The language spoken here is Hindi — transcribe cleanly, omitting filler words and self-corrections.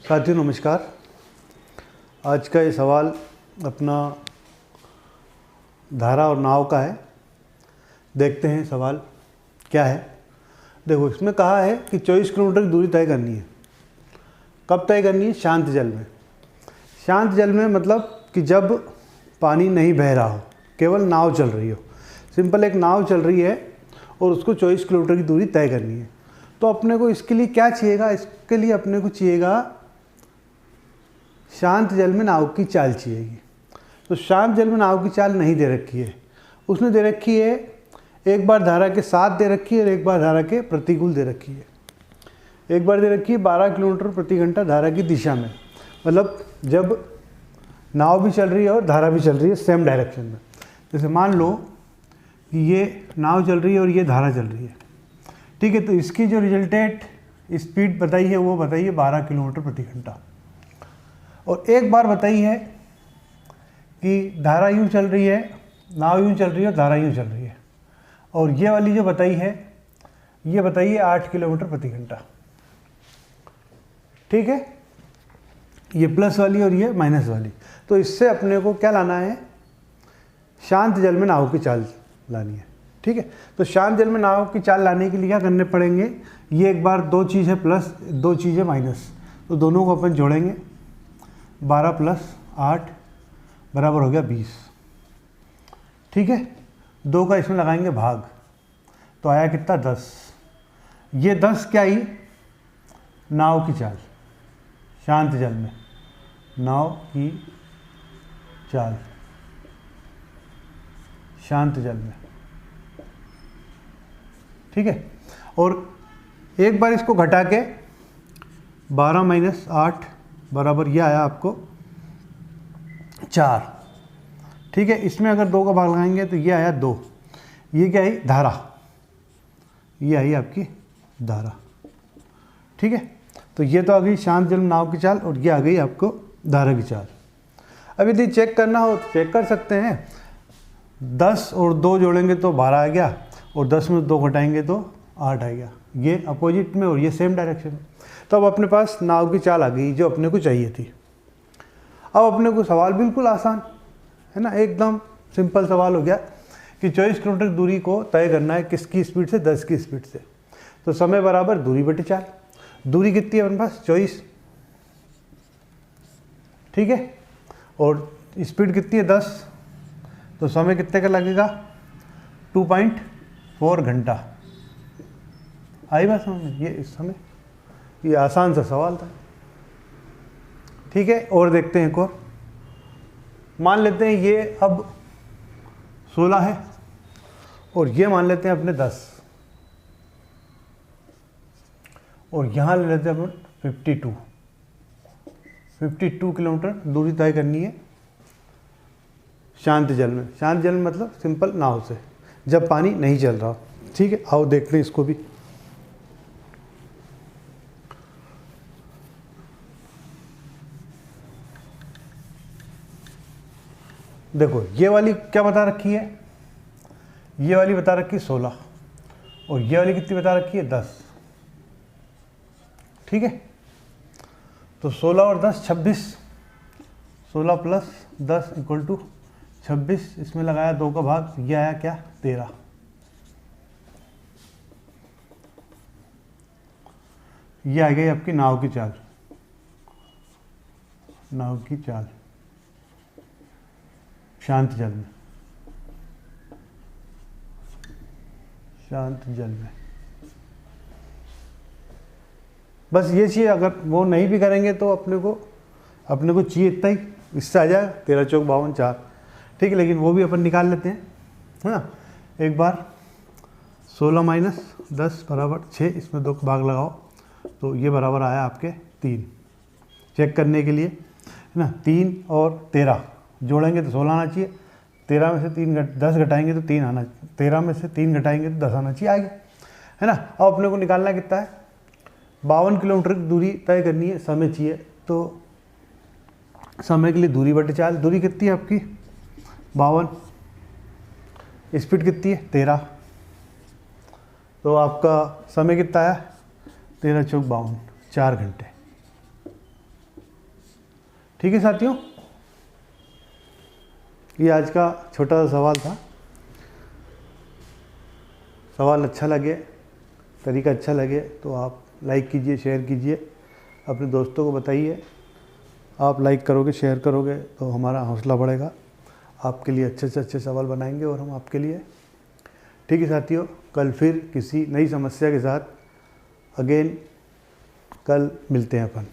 साथियों नमस्कार। आज का ये सवाल अपना धारा और नाव का है। देखते हैं सवाल क्या है। देखो, इसमें कहा है कि 24 किलोमीटर की दूरी तय करनी है। कब तय करनी है? शांत जल में। शांत जल में मतलब कि जब पानी नहीं बह रहा हो, केवल नाव चल रही हो। सिंपल, एक नाव चल रही है और उसको 24 किलोमीटर की दूरी तय करनी है। तो अपने को इसके लिए क्या चाहिएगा? इसके लिए अपने को चाहिएगा शांत जल में नाव की चाल चाहिएगी। तो शांत जल में नाव की चाल नहीं दे रखी है, उसने दे रखी है एक बार धारा के साथ दे रखी है और एक बार धारा के प्रतिकूल दे रखी है। एक बार दे रखी है 12 किलोमीटर प्रति घंटा धारा की दिशा में, मतलब जब नाव भी चल रही है और धारा भी चल रही है सेम डायरेक्शन में। जैसे मान लो कि ये नाव चल रही है और ये धारा चल रही है, ठीक है। तो इसकी जो रिजल्टेंट स्पीड बताई है वो बताई है 12 किलोमीटर प्रति घंटा। और एक बार बताई है कि धारा यूँ चल रही है, नाव यूँ चल रही है और धारा यूँ चल रही है। और ये वाली जो बताई है ये बताई है 8 किलोमीटर प्रति घंटा, ठीक है। ये प्लस वाली और ये माइनस वाली। तो इससे अपने को क्या लाना है? शांत जल में नाव की चाल लानी है, ठीक है। तो शांत जल में नाव की चाल लाने के लिए क्या करने पड़ेंगे? ये एक बार दो चीज़ है प्लस, दो चीज़ है माइनस, तो दोनों को अपन जोड़ेंगे। 12 + 8 बराबर हो गया 20, ठीक है। 2 का इसमें लगाएंगे भाग, तो आया कितना? 10। ये 10 क्या ही? नाव की चाल, शांत जल में नाव की चाल शांत जल में, ठीक है। और एक बार इसको घटा के 12 - 8 बराबर ये आया आपको 4, ठीक है। इसमें अगर 2 का भाग लगाएंगे तो ये आया 2। ये क्या है? धारा। ये आई आपकी धारा, ठीक है। तो ये तो आ गई शांत जल में नाव की चाल और ये आ गई आपको धारा की चाल। अब यदि चेक करना हो तो चेक कर सकते हैं। 10 और 2 जोड़ेंगे तो 12 आ गया और 10 में 2 घटाएंगे तो 8 आ गया। ये अपोजिट में और ये सेम डायरेक्शन में। तो अब अपने पास नाव की चाल आ गई जो अपने को चाहिए थी। अब अपने को सवाल बिल्कुल आसान है ना, एकदम सिंपल सवाल हो गया कि 24 किलोमीटर दूरी को तय करना है किसकी स्पीड से? 10 की स्पीड से। तो समय बराबर दूरी बटे चाल। दूरी कितनी है अपने पास? 24, ठीक है। और स्पीड कितनी है? 10। तो समय कितने का लगेगा? 2.4 घंटा। आई बात समझ में? ये इस समय ये आसान सा सवाल था, ठीक है। और देखते हैं एक और। मान लेते हैं ये अब 16 है और ये मान लेते हैं अपने 10 और यहाँ ले लेते हैं अपन 52 किलोमीटर दूरी तय करनी है शांत जल में। शांत जल में मतलब सिंपल नाव से, जब पानी नहीं चल रहा, ठीक है। आओ देखते हैं इसको भी। देखो, ये वाली क्या बता रखी है? ये वाली बता रखी है 16 और ये वाली कितनी बता रखी है? 10, ठीक है। तो 16 और 10 26, 16 + 10 = 26। इसमें लगाया 2 का भाग, ये आया क्या? 13। ये आ गई आपकी नाव की चाल। नाव की चाल शांत जल में, शांत जल में। बस ये चाहिए। अगर वो नहीं भी करेंगे तो अपने को चाहिए इतना ही, इससे आ जाए 13 × 4 = 52 4, ठीक है। लेकिन वो भी अपन निकाल लेते हैं, है ना। एक बार 16 - 10 बराबर 6, इसमें 2 का भाग लगाओ तो ये बराबर आया आपके 3। चेक करने के लिए, है ना। 3 और 13 जोड़ेंगे तो 16 आना चाहिए। 13 में से 10 घटाएंगे तो 3 आना, 13 में से 3 घटाएंगे तो 10 आना चाहिए, आ गया, है ना। अब अपने को निकालना कितना है? 52 किलोमीटर की दूरी तय करनी है, समय चाहिए। तो समय के लिए दूरी बटे चाल। दूरी कितनी है आपकी? 52। स्पीड कितनी है? 13। तो आपका समय कितना आया? 13 × 4 = 52, 4 घंटे। ठीक है साथियों, ये आज का छोटा सा सवाल था। सवाल अच्छा लगे, तरीका अच्छा लगे तो आप लाइक कीजिए, शेयर कीजिए, अपने दोस्तों को बताइए। आप लाइक करोगे, शेयर करोगे तो हमारा हौसला बढ़ेगा, आपके लिए अच्छे से अच्छे सवाल बनाएंगे और हम आपके लिए। ठीक है साथियों, कल फिर किसी नई समस्या के साथ अगेन कल मिलते हैं अपन।